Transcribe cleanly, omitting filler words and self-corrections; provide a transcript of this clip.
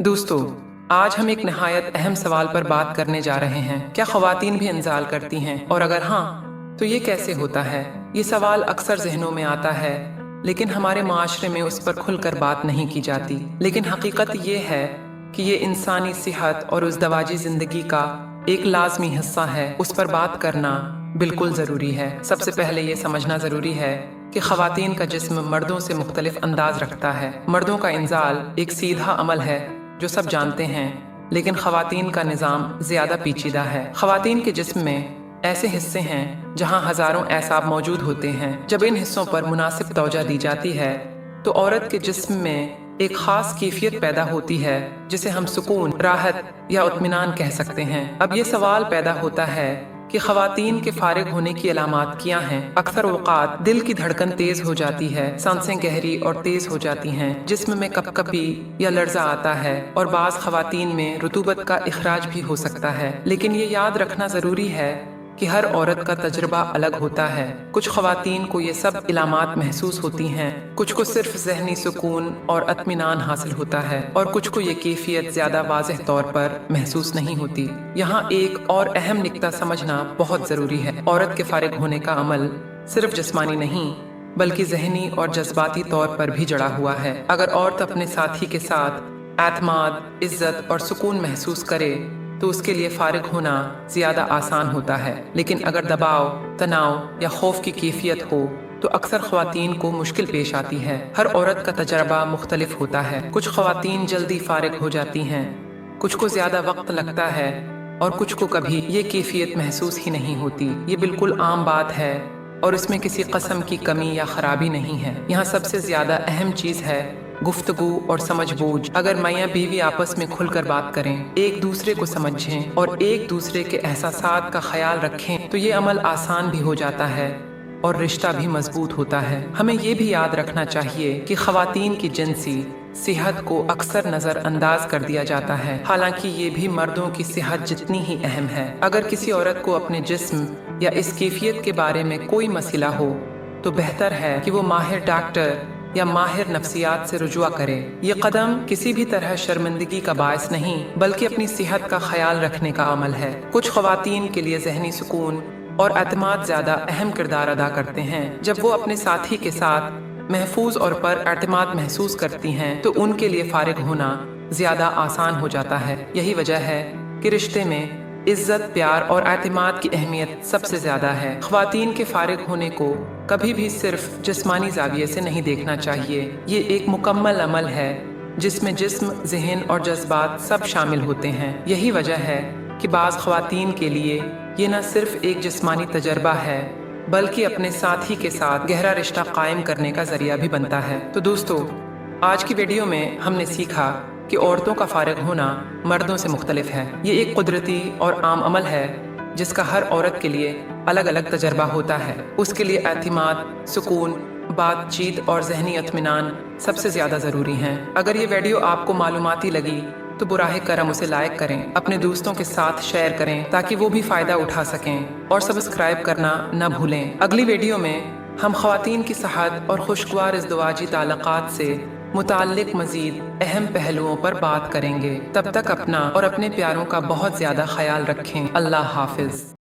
दोस्तों, आज हम एक नहायत अहम सवाल पर बात करने जा रहे हैं। क्या ख़वातीन भी इंज़ाल करती हैं? और अगर हाँ, तो ये कैसे होता है? ये सवाल अक्सर जहनों में आता है, लेकिन हमारे माशरे में उस पर खुलकर बात नहीं की जाती। लेकिन हकीकत ये है कि ये इंसानी सेहत और उस दवाजी ज़िंदगी का एक लाजमी हिस्सा है। उस पर बात करना बिल्कुल ज़रूरी है। सबसे पहले ये समझना ज़रूरी है कि ख़वातीन का जिस्म मर्दों से मुख्तलिफ अंदाज रखता है। मर्दों का इंज़ाल एक सीधा अमल है जो सब जानते हैं, लेकिन ख़वातीन का निज़ाम ज़्यादा पेचीदा है। ख़वातीन के जिस्म में ऐसे हिस्से हैं जहां हज़ारों एसाब मौजूद होते हैं। जब इन हिस्सों पर मुनासिब तवज्जो दी जाती है तो औरत के जिस्म में एक ख़ास कैफियत पैदा होती है जिसे हम सुकून, राहत या इत्मीनान कह सकते हैं। अब ये सवाल पैदा होता है कि ख़वातीन के फारिग होने की अलामात क्या हैं। अक्सर औक़ात दिल की धड़कन तेज़ हो जाती है, सांसें गहरी और तेज़ हो जाती हैं, जिस्म में कपकपी या लर्जा आता है और बाज़ ख़वातीन में रुतूबत का इखराज भी हो सकता है। लेकिन ये याद रखना ज़रूरी है कि हर औरत का तजुर्बा अलग होता है। कुछ ख़वातीन को ये सब इलामात महसूस होती हैं, कुछ को सिर्फ ज़हनी सुकून और इत्मीनान हासिल होता है और कुछ को ये कैफियत ज़्यादा वाज़ेह तौर पर महसूस नहीं होती। यहाँ एक और अहम निक्ता समझना बहुत ज़रूरी है। औरत के फारिग होने का अमल सिर्फ जिस्मानी नहीं बल्कि ज़हनी और जज्बाती तौर पर भी जड़ा हुआ है। अगर औरत अपने साथी के साथ एतमाद, इज्जत और सुकून महसूस करे तो उसके लिए फारिग होना ज़्यादा आसान होता है। लेकिन अगर दबाव, तनाव या खौफ की कैफियत हो तो अक्सर ख़वातीन को मुश्किल पेश आती है। हर औरत का तजर्बा मुख्तलिफ होता है। कुछ ख़वातीन जल्दी फारिग हो जाती हैं, कुछ को ज़्यादा वक्त लगता है और कुछ को कभी ये कैफियत महसूस ही नहीं होती। ये बिल्कुल आम बात है और इसमें किसी कस्म की कमी या ख़राबी नहीं है। यहाँ सबसे ज़्यादा अहम चीज़ है गुफ्तगू और समझबूझ। अगर मियाँ बीवी आपस में खुलकर बात करें, एक दूसरे को समझें और एक दूसरे के एहसासात का ख्याल रखें तो ये अमल आसान भी हो जाता है और रिश्ता भी मजबूत होता है। हमें ये भी याद रखना चाहिए कि ख़वातीन की जिनसी सेहत को अक्सर नज़रअंदाज कर दिया जाता है, हालांकि ये भी मर्दों की सेहत जितनी ही अहम है। अगर किसी औरत को अपने जिस्म या इस कैफियत के बारे में कोई मसला हो तो बेहतर है कि वो माहिर डॉक्टर या माहिर नफ्सियात से रुजुआ करे। ये कदम किसी भी तरह शर्मिंदगी का बायस नहीं बल्कि अपनी सेहत का ख्याल रखने का अमल है। कुछ ख़वातीन के लिए ज़हनी सुकून और एतमाद ज़्यादा अहम किरदार अदा करते हैं। जब वो अपने साथी के साथ महफूज और पर एतमाद महसूस करती हैं तो उनके लिए फारिग होना ज़्यादा आसान हो जाता है। यही वजह है कि रिश्ते में इज्जत, प्यार और एतमाद की अहमियत सबसे ज़्यादा है। ख़वातीन के फारिग होने को कभी भी सिर्फ जिस्मानी ज़ाविये से नहीं देखना चाहिए। ये एक मुकम्मल अमल है जिसमें जिस्म, ज़हन और जज्बात सब शामिल होते हैं। यही वजह है कि बाज़ ख़वातीन के लिए ये न सिर्फ एक जिस्मानी तजर्बा है बल्कि अपने साथी के साथ गहरा रिश्ता कायम करने का ज़रिया भी बनता है। तो दोस्तों, आज की वीडियो में हमने सीखा कि औरतों का फारिग होना मर्दों से मुख्तलिफ है। ये एक कुदरती और आम अमल है जिसका हर औरत के लिए अलग अलग तजर्बा होता है। उसके लिए एतमाद, सुकून, बातचीत और ज़हनी इत्मीनान सबसे ज़्यादा ज़रूरी हैं। अगर ये वीडियो आपको मालूमाती लगी तो बुराहे करम उसे लाइक करें, अपने दोस्तों के साथ शेयर करें ताकि वो भी फ़ायदा उठा सकें और सब्सक्राइब करना न भूलें। अगली वीडियो में हम ख़वातीन की सेहत और खुशगवार इज़्दिवाजी ताल्लुकात से मुताल्लिक मज़ीद अहम पहलुओं पर बात करेंगे। तब तक अपना और अपने प्यारों का बहुत ज़्यादा ख्याल रखें। अल्लाह हाफ़िज़।